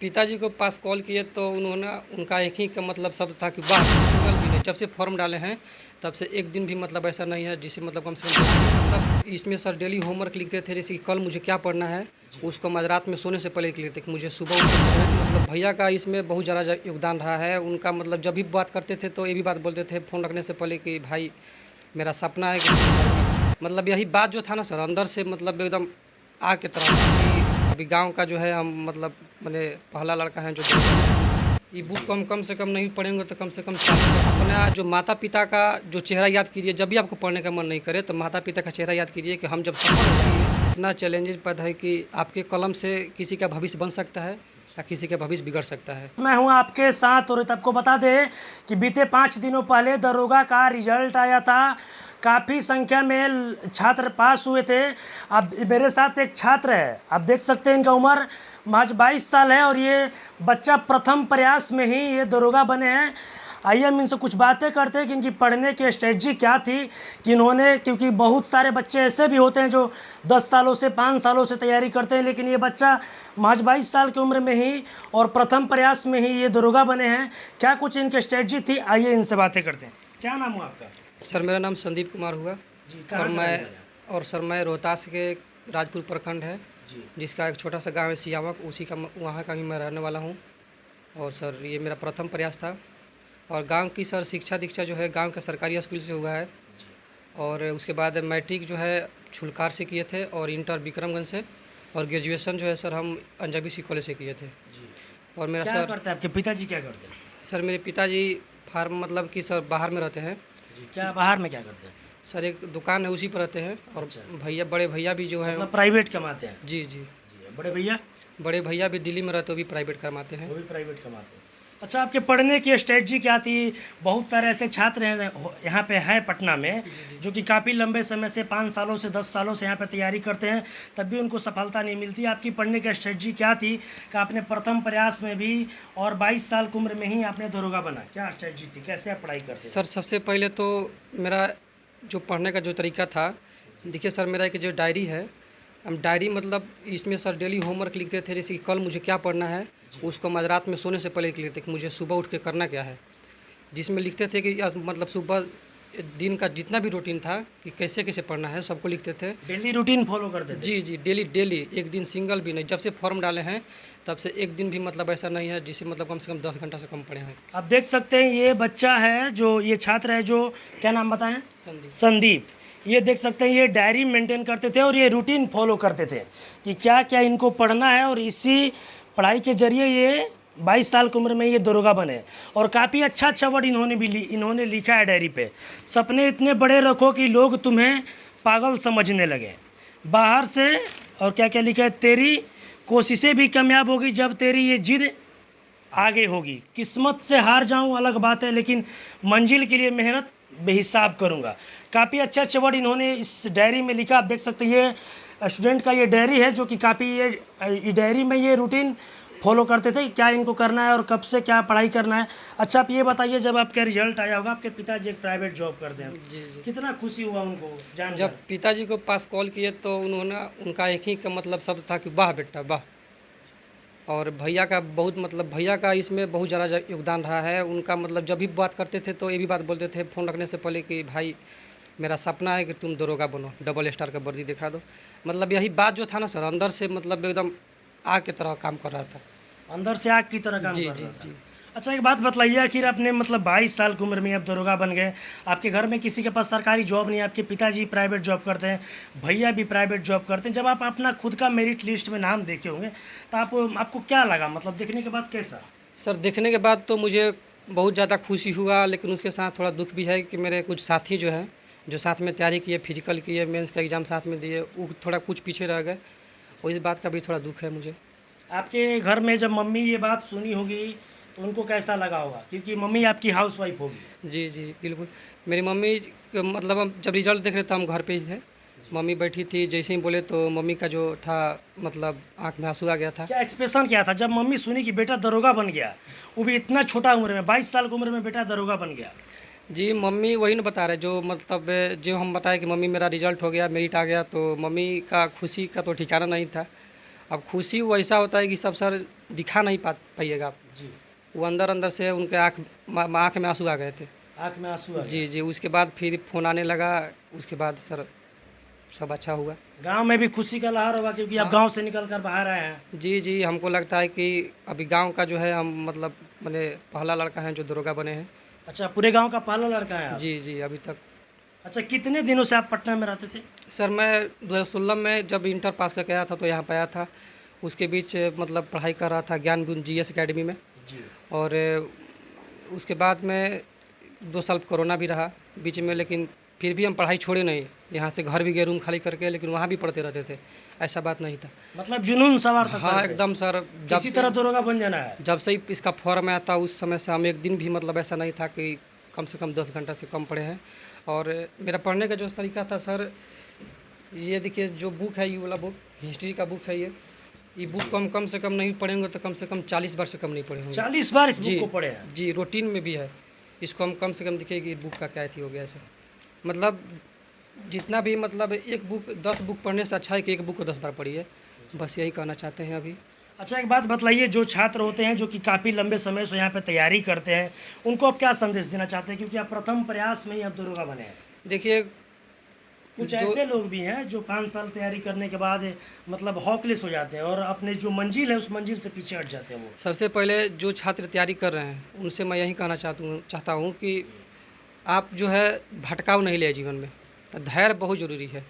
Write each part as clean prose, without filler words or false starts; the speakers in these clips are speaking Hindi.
पिताजी को पास कॉल किए तो उन्होंने उनका एक ही का मतलब शब्द था कि वाह सिंगल भी नहीं। जब से फॉर्म डाले हैं तब से एक दिन भी मतलब ऐसा नहीं है जिसे मतलब कम से कम मतलब इसमें सर डेली होमवर्क लिखते थे, जैसे कि कल मुझे क्या पढ़ना है उसको मैं रात में सोने से पहले लिख लेते कि मुझे सुबह उठ के पढ़ना है। मतलब भैया का इसमें बहुत ज़्यादा योगदान रहा है। उनका मतलब जब भी बात करते थे तो ये भी बात बोलते थे फ़ोन रखने से पहले कि भाई मेरा सपना है कि मतलब यही बात जो था ना सर अंदर से मतलब एकदम आग की तरह कि अभी गांव का जो है हम मतलब मैंने पहला लड़का है जो ये बुक कम से कम नहीं पढ़ेंगे तो कम से कम अपना जो माता पिता का जो चेहरा याद कीजिए। जब भी आपको पढ़ने का मन नहीं करे तो माता पिता का चेहरा याद कीजिए कि हम जब सफल हो जाएंगे। इतना चैलेंजेस पैदा है कि आपके कलम से किसी का भविष्य बन सकता है या किसी का भविष्य बिगड़ सकता है। मैं हूं आपके साथ और आपको बता दें कि बीते 5 दिनों पहले दरोगा का रिजल्ट आया था। काफ़ी संख्या में छात्र पास हुए थे। अब मेरे साथ एक छात्र है, आप देख सकते हैं इनका उम्र महज 22 साल है और ये बच्चा प्रथम प्रयास में ही ये दरोगा बने हैं। आइए हम इनसे कुछ बातें करते हैं कि इनकी पढ़ने की स्ट्रेटजी क्या थी कि इन्होंने, क्योंकि बहुत सारे बच्चे ऐसे भी होते हैं जो 10 सालों से 5 सालों से तैयारी करते हैं, लेकिन ये बच्चा महज 22 साल की उम्र में ही और प्रथम प्रयास में ही ये दरोगा बने हैं। क्या कुछ इनकी स्ट्रेटजी थी, आइए इनसे बातें करते हैं। क्या नाम हुआ आपका? सर मेरा नाम संदीप कुमार हुआ जी, और कहाँ मैं सर मैं रोहतास के राजपुर प्रखंड है जी जिसका एक छोटा सा गांव है सियावक, उसी का वहाँ का ही मैं रहने वाला हूँ। और सर ये मेरा प्रथम प्रयास था और गांव की सर शिक्षा दीक्षा जो है गांव के सरकारी स्कूल से हुआ है। और उसके बाद मैट्रिक जो है छुलकार से किए थे और इंटर विक्रमगंज से, और ग्रेजुएशन जो है सर हम अंजाबी कॉलेज से किए थे। जी। और मेरा क्या सर करते हैं आपके पिताजी, क्या करते हैं? सर मेरे पिताजी फार्म मतलब कि सर बाहर में रहते हैं। जी, क्या बाहर में क्या करते हैं? सर एक दुकान है उसी पर रहते हैं। और अच्छा। भैया बड़े भैया भी जो है मतलब प्राइवेट कमाते हैं? जी जी जी। बड़े भैया? बड़े भैया भी दिल्ली में रहते वो भी प्राइवेट करवाते हैं। वो भी प्राइवेट कमाते हैं। अच्छा, आपके पढ़ने की स्ट्रेटजी क्या थी? बहुत सारे ऐसे छात्र हैं यहाँ पे हैं पटना में जो कि काफ़ी लंबे समय से 5 सालों से 10 सालों से यहाँ पे तैयारी करते हैं, तब भी उनको सफलता नहीं मिलती। आपकी पढ़ने की स्ट्रेटजी क्या थी कि आपने प्रथम प्रयास में भी और 22 साल की उम्र में ही आपने दरोगा बना? क्या स्ट्रेटजी थी, कैसे आप पढ़ाई करते थे? सर सबसे पहले तो मेरा जो पढ़ने का जो तरीका था, देखिए सर मेरा एक जो डायरी है, हम डायरी मतलब इसमें सर डेली होमवर्क लिखते थे, जैसे कि कल मुझे क्या पढ़ना है उसको मैं रात में सोने से पहले लिख लेते कि मुझे सुबह उठ के करना क्या है। जिसमें लिखते थे कि मतलब सुबह दिन का जितना भी रूटीन था कि कैसे कैसे पढ़ना है सबको लिखते थे। डेली रूटीन फॉलो करते थे? जी जी डेली एक दिन सिंगल भी नहीं। जब से फॉर्म डाले हैं तब से एक दिन भी मतलब ऐसा नहीं है जिसे मतलब कम से कम 10 घंटा से कम पढ़े हैं। आप देख सकते हैं ये बच्चा है, जो ये छात्र है, जो क्या नाम बताएं? संदीप। संदीप। ये देख सकते हैं ये डायरी मेंटेन करते थे और ये रूटीन फॉलो करते थे कि क्या क्या इनको पढ़ना है, और इसी पढ़ाई के जरिए ये 22 साल की उम्र में ये दरोगा बने। और काफ़ी अच्छा अच्छा वर्ड इन्होंने लिखा है डायरी पे। सपने इतने बड़े रखो कि लोग तुम्हें पागल समझने लगे बाहर से। और क्या क्या लिखा है? तेरी कोशिशें भी कामयाब होगी जब तेरी ये जिद आगे होगी। किस्मत से हार जाऊं अलग बात है, लेकिन मंजिल के लिए मेहनत बेहिसाब करूंगा। काफ़ी अच्छे अच्छे वर्ड इन्होंने इस डायरी में लिखा। आप देख सकते हैं ये स्टूडेंट का ये डायरी है, जो कि काफ़ी ये डायरी में ये रूटीन फॉलो करते थे क्या इनको करना है और कब से क्या पढ़ाई करना है। अच्छा, आप ये बताइए, जब आपका रिजल्ट आया होगा, आपके पिताजी एक प्राइवेट जॉब करते हैं, जी जी कितना खुशी हुआ उनको जानकर? जब पिताजी को पास कॉल किए तो उन्होंने उनका एक ही का मतलब शब्द था कि वाह बेटा वाह। और भैया का बहुत मतलब भैया का इसमें बहुत ज़्यादा योगदान रहा है। उनका मतलब जब भी बात करते थे तो ये भी बात बोलते थे फ़ोन रखने से पहले कि भाई मेरा सपना है कि तुम दरोगा बनो, डबल स्टार का वर्दी दिखा दो। मतलब यही बात जो था ना सर अंदर से मतलब एकदम आग की तरह काम कर रहा था। अंदर से आग की तरह काम जी कर जी रहा था। जी अच्छा, एक बात बतलाइए, आखिर आपने मतलब 22 साल की उम्र में आप दरोगा बन गए, आपके घर में किसी के पास सरकारी जॉब नहीं है, आपके पिताजी प्राइवेट जॉब करते हैं, भैया भी प्राइवेट जॉब करते हैं। जब आप अपना खुद का मेरिट लिस्ट में नाम देखे होंगे तो आपको क्या लगा, मतलब देखने के बाद कैसा? सर देखने के बाद तो मुझे बहुत ज़्यादा खुशी हुआ, लेकिन उसके साथ थोड़ा दुख भी है कि मेरे कुछ साथी जो हैं जो साथ में तैयारी किए, फिजिकल किए, मेंस का एग्ज़ाम साथ में दिए, वो थोड़ा कुछ पीछे रह गए, और इस बात का भी थोड़ा दुख है मुझे। आपके घर में जब मम्मी ये बात सुनी होगी तो उनको कैसा लगा होगा, क्योंकि मम्मी आपकी हाउस वाइफ होगी? जी जी बिल्कुल। मेरी मम्मी मतलब हम जब रिजल्ट देख रहे थे हम घर पे ही थे, मम्मी बैठी थी, जैसे ही बोले तो मम्मी का जो था मतलब आंख में आंसू आ गया था। क्या एक्सप्रेशन क्या था जब मम्मी सुनी कि बेटा दरोगा बन गया, वो भी इतना छोटा उम्र में, 22 साल की उम्र में बेटा दरोगा बन गया? जी मम्मी वही ना बता रहे जो मतलब जो हम बताए कि मम्मी मेरा रिजल्ट हो गया, मेरिट आ गया, तो मम्मी का खुशी का तो ठिकाना नहीं था। अब खुशी वैसा होता है कि सब सर दिखा नहीं पाइएगा आप। जी, वो अंदर अंदर से उनके आँख में आंसू आ गए थे। आँख में आंसू आ गए। जी जी, उसके बाद फिर फ़ोन आने लगा, उसके बाद सर सब अच्छा हुआ। गांव में भी खुशी का लहर होगा क्योंकि आप गांव से निकल कर बाहर आए हैं। जी जी, हमको लगता है कि अभी गांव का जो है हम मतलब मैंने पहला लड़का है जो दरोगा बने हैं। अच्छा, पूरे गांव का पहला लड़का है आप? जी जी, अभी तक। अच्छा, कितने दिनों से आप पटना में रहते थे? सर मैं 2016 में जब इंटर पास करके आया था तो यहाँ पे आया था। उसके बीच मतलब पढ़ाई कर रहा था ज्ञान जीएस एकेडमी में। जी। और उसके बाद में 2 साल कोरोना भी रहा बीच में, लेकिन फिर भी हम पढ़ाई छोड़े नहीं। यहाँ से घर भी गए रूम खाली करके, लेकिन वहाँ भी पढ़ते रहते थे, ऐसा बात नहीं था। मतलब जुनून सवार था हाँ सर पे। एकदम सर, किसी तरह दरोगा बन जाना है। जब से ही इसका फॉर्म आया था उस समय से हम एक दिन भी मतलब ऐसा नहीं था कि कम से कम 10 घंटा से कम पढ़े हैं। और मेरा पढ़ने का जो तरीका था सर, ये देखिए जो बुक है, ये वाला बुक हिस्ट्री का बुक है। ये बुक को हम कम से कम नहीं पढ़ेंगे तो कम से कम 40 बार से कम नहीं पढ़े होंगे। 40 बार इस जी बुक को पढ़े हैं? जी, रूटीन में भी है। इसको हम कम से कम देखिए कि बुक का क्या थी हो गया ऐसा, मतलब जितना भी मतलब एक बुक 10 बुक पढ़ने से अच्छा है कि एक बुक को 10 बार पढ़िए, बस यही कहना चाहते हैं अभी। अच्छा, एक बात बतलाइए, जो छात्र होते हैं जो कि काफ़ी लंबे समय से यहाँ पे तैयारी करते हैं, उनको आप क्या संदेश देना चाहते हैं, क्योंकि आप प्रथम प्रयास में ही आप दरोगा बने हैं? देखिए कुछ जो ऐसे लोग भी हैं जो 5 साल तैयारी करने के बाद मतलब हॉपलेस हो जाते हैं और अपने जो मंजिल है उस मंजिल से पीछे हट जाते हैं वो। सबसे पहले जो छात्र तैयारी कर रहे हैं उनसे मैं यही कहना चाहता हूँ कि आप जो है भटकाव नहीं ले जीवन में, धैर्य बहुत ज़रूरी है।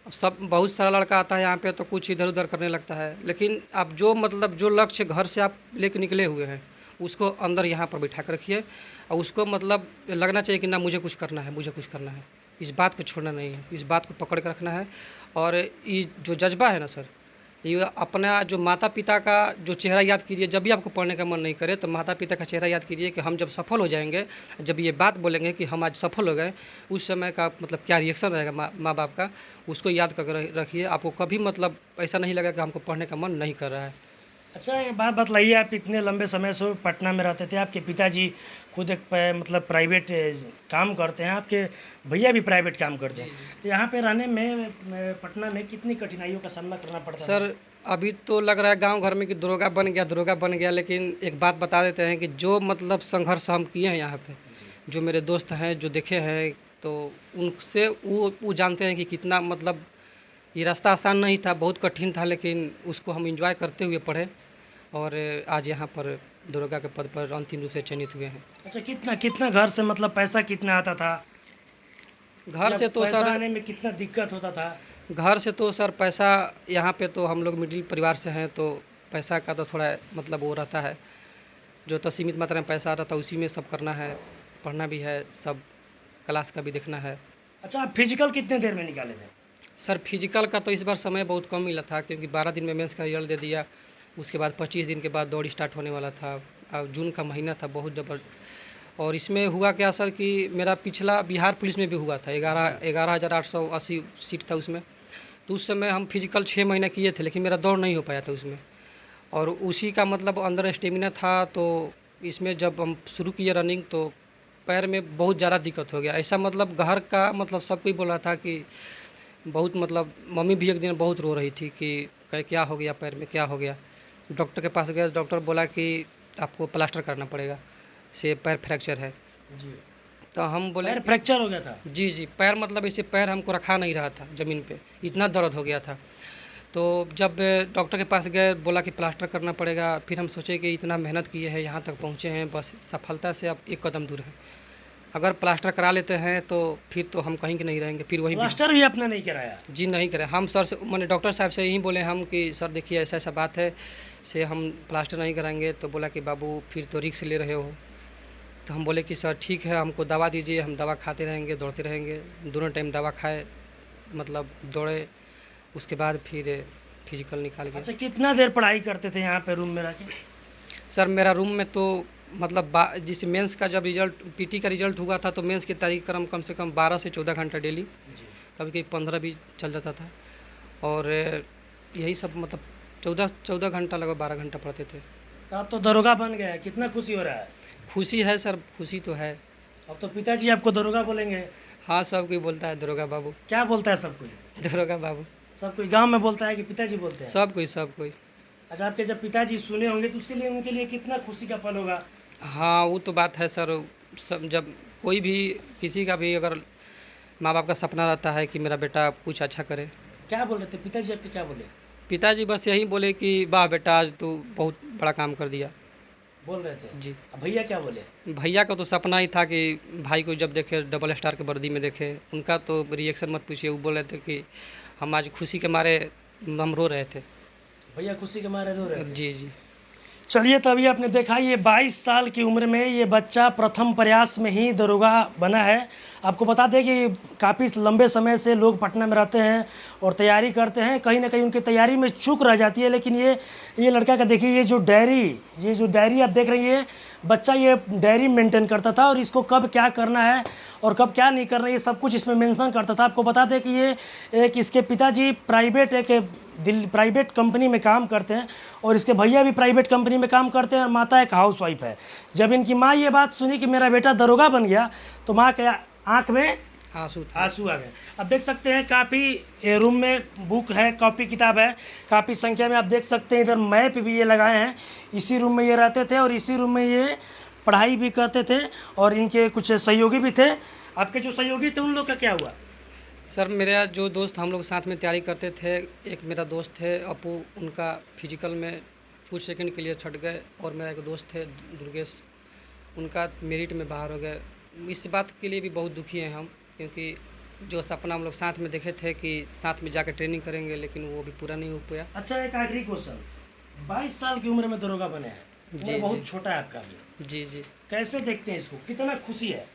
अब सब बहुत सारा लड़का आता है यहाँ पे तो कुछ इधर उधर करने लगता है, लेकिन आप जो मतलब जो लक्ष्य घर से आप लेके निकले हुए हैं उसको अंदर यहाँ पर बैठा कर रखिए, और उसको मतलब लगना चाहिए कि ना मुझे कुछ करना है, मुझे कुछ करना है। इस बात को छोड़ना नहीं है, इस बात को पकड़ के रखना है। और ये जो जज्बा है ना सर, ये अपना जो माता पिता का जो चेहरा याद कीजिए। जब भी आपको पढ़ने का मन नहीं करे तो माता पिता का चेहरा याद कीजिए कि हम जब सफल हो जाएंगे, जब ये बात बोलेंगे कि हम आज सफल हो गए, उस समय का मतलब क्या रिएक्शन रहेगा माँ बाप का, उसको याद करके रखिए। आपको कभी मतलब ऐसा नहीं लगेगा कि हमको पढ़ने का मन नहीं कर रहा है। अच्छा, एक बात बतलाइए, आप इतने लंबे समय से पटना में रहते थे, आपके पिताजी खुद एक मतलब प्राइवेट काम करते हैं, आपके भैया भी प्राइवेट काम करते हैं, तो यहाँ पे रहने में पटना में कितनी कठिनाइयों का सामना करना पड़ता है? सर अभी तो लग रहा है गांव घर में कि दरोगा बन गया, लेकिन एक बात बता देते हैं कि जो मतलब संघर्ष हम किए हैं यहाँ पे, जो मेरे दोस्त हैं जो देखे हैं, तो उनसे वो जानते हैं कि कितना मतलब ये रास्ता आसान नहीं था, बहुत कठिन था, लेकिन उसको हम एंजॉय करते हुए पढ़े और आज यहाँ पर दरोगा के पद पर अंतिम रूप से चयनित हुए हैं। अच्छा, कितना कितना घर से मतलब पैसा कितना आता था? घर से तो पैसा सर आने में कितना दिक्कत होता था? घर से तो सर पैसा, यहाँ पे तो हम लोग मिडिल परिवार से हैं तो पैसा का तो थोड़ा मतलब वो रहता है, जो तो सीमित मात्रा में पैसा आता था उसी में सब करना है, पढ़ना भी है, सब क्लास का भी देखना है। अच्छा, आप फिजिकल कितने देर में निकाले थे? सर फिजिकल का तो इस बार समय बहुत कम मिला था, क्योंकि 12 दिन में मेंस का रिजल्ट दे दिया, उसके बाद 25 दिन के बाद दौड़ स्टार्ट होने वाला था। अब जून का महीना था, बहुत जबरदस्त। और इसमें हुआ क्या सर कि मेरा पिछला बिहार पुलिस में भी हुआ था, 11,880 सीट था उसमें, तो उस समय हम फिजिकल 6 महीने किए थे, लेकिन मेरा दौड़ नहीं हो पाया था उसमें, और उसी का मतलब अंदर स्टेमिना था। तो इसमें जब हम शुरू किए रनिंग तो पैर में बहुत ज़्यादा दिक्कत हो गया, ऐसा मतलब घर का मतलब सब कोई बोल रहा था कि बहुत मतलब मम्मी भी एक दिन बहुत रो रही थी कि क्या हो गया पैर में, क्या हो गया। डॉक्टर के पास गए, डॉक्टर बोला कि आपको प्लास्टर करना पड़ेगा, से पैर फ्रैक्चर है। जी। तो हम बोले पैर फ्रैक्चर हो गया था? जी जी, पैर मतलब ऐसे पैर हमको रखा नहीं रहा था ज़मीन पे, इतना दर्द हो गया था। तो जब डॉक्टर के पास गए, बोला कि प्लास्टर करना पड़ेगा, फिर हम सोचे कि इतना मेहनत किए हैं, यहाँ तक पहुँचे हैं, बस सफलता से अब एक कदम दूर है। अगर प्लास्टर करा लेते हैं तो फिर तो हम कहीं के नहीं रहेंगे, फिर वहीं प्लास्टर भी आपने नहीं कराया? जी नहीं करें। हम सर से मैंने डॉक्टर साहब से यही बोले हम कि सर देखिए ऐसा ऐसा बात है, से हम प्लास्टर नहीं कराएंगे। तो बोला कि बाबू फिर तो रिस्क ले रहे हो। तो हम बोले कि सर ठीक है, हमको दवा दीजिए, हम दवा खाते रहेंगे, दौड़ते रहेंगे। दोनों टाइम दवा खाए, मतलब दौड़े, उसके बाद फिर फिजिकल निकाल के। अच्छा, कितना देर पढ़ाई करते थे यहाँ पे रूम में रह के? सर मेरा रूम में तो मतलब जैसे मेंस का जब रिजल्ट पीटी का रिजल्ट हुआ था तो मेंस की तारीख कम से कम 12 से 14 घंटा डेली, कभी कभी 15 भी चल जाता था। और यही सब मतलब 14 घंटा लगभग 12 घंटा पढ़ते थे। तो आप तो दरोगा बन गए, कितना खुशी हो रहा है? खुशी है सर, खुशी तो है। अब तो पिताजी आपको दरोगा बोलेंगे? हाँ, सब कोई बोलता है दरोगा बाबू। क्या बोलता है सब कोई? दरोगा बाबू। सब कोई गांव में बोलता है कि पिताजी बोलते हैं? सब कोई, सब कोई। अच्छा, आपके जब पिताजी सुने होंगे तो उसके लिए उनके लिए कितना खुशी का पल होगा? हाँ, वो तो बात है सर। सब जब कोई भी किसी का भी अगर माँ बाप का सपना रहता है कि मेरा बेटा कुछ अच्छा करे। क्या बोल रहे थे पिताजी आपके, क्या बोले? पिताजी बस यही बोले कि वाह बेटा, आज तू बहुत बड़ा काम कर दिया। बोल रहे थे जी। अब भैया क्या बोले? भैया का तो सपना ही था कि भाई को जब देखे डबल स्टार के वर्दी में देखे। उनका तो रिएक्शन मत पूछिए, वो बोल रहे थे कि हम आज खुशी के मारे हम रो रहे थे। भैया खुशी के मारे रो रहे थे? जी जी। चलिए, तो अभी आपने देखा ये 22 साल की उम्र में ये बच्चा प्रथम प्रयास में ही दरोगा बना है। आपको बता दें कि काफ़ी लंबे समय से लोग पटना में रहते हैं और तैयारी करते हैं, कहीं ना कहीं उनकी तैयारी में चूक रह जाती है। लेकिन ये लड़का का देखिए, ये जो डायरी आप देख रही है, बच्चा ये डायरी मेंटेन करता था और इसको कब क्या करना है और कब क्या नहीं करना है ये सब कुछ इसमें मेंशन करता था। आपको बता दें कि ये इसके पिताजी प्राइवेट कंपनी में काम करते हैं और इसके भैया भी प्राइवेट कंपनी में काम करते हैं और माता एक हाउसवाइफ है। जब इनकी माँ ये बात सुनी कि मेरा बेटा दरोगा बन गया तो माँ के आँख में आंसू आ गए। अब देख सकते हैं काफ़ी रूम में बुक है, कॉपी किताब है, काफ़ी संख्या में। आप देख सकते हैं इधर मैप भी ये लगाए हैं। इसी रूम में ये रहते थे और इसी रूम में ये पढ़ाई भी करते थे और इनके कुछ सहयोगी भी थे। आपके जो सहयोगी थे उन लोग का क्या हुआ? सर, मेरा जो दोस्त, हम लोग साथ में तैयारी करते थे, एक मेरा दोस्त थे अपू, उनका फिजिकल में कुछ सेकंड के लिए छट गए। और मेरा एक दोस्त थे दुर्गेश, उनका मेरिट में बाहर हो गए। इस बात के लिए भी बहुत दुखी हैं हम, क्योंकि जो सपना हम लोग साथ में देखे थे कि साथ में जाकर ट्रेनिंग करेंगे, लेकिन वो भी पूरा नहीं हो पाया। अच्छा, एक आखिरी क्वेश्चन, 22 साल की उम्र में दरोगा बने हैं, जी, बहुत जी। छोटा है आपका भी। जी जी। कैसे देखते हैं इसको, कितना खुशी है?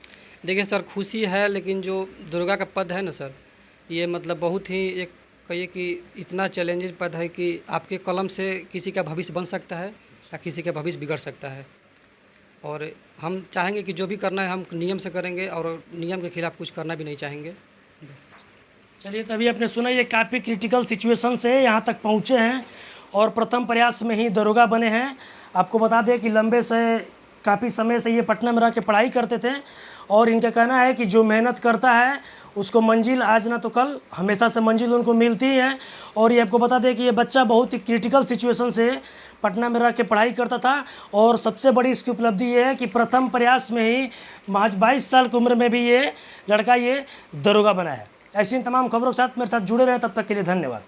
देखिए सर, खुशी है, लेकिन जो दरोगा का पद है ना सर, ये मतलब बहुत ही एक कहिए कि इतना चैलेंजिंग पद है कि आपके कलम से किसी का भविष्य बन सकता है या किसी का भविष्य बिगड़ सकता है। और हम चाहेंगे कि जो भी करना है हम नियम से करेंगे और नियम के खिलाफ कुछ करना भी नहीं चाहेंगे। चलिए, तभी आपने सुना ये काफ़ी क्रिटिकल सिचुएशन से यहाँ तक पहुँचे हैं और प्रथम प्रयास में ही दरोगा बने हैं। आपको बता दें कि लंबे से काफ़ी समय से ये पटना में रह के पढ़ाई करते थे और इनका कहना है कि जो मेहनत करता है उसको मंजिल आज ना तो कल हमेशा से मंजिल उनको मिलती है। और ये आपको बता दें कि ये बच्चा बहुत ही क्रिटिकल सिचुएशन से पटना में रह के पढ़ाई करता था और सबसे बड़ी इसकी उपलब्धि ये है कि प्रथम प्रयास में ही आज 22 साल की उम्र में भी ये लड़का ये दरोगा बना है। ऐसी तमाम खबरों के साथ मेरे साथ जुड़े रहे, तब तक के लिए धन्यवाद।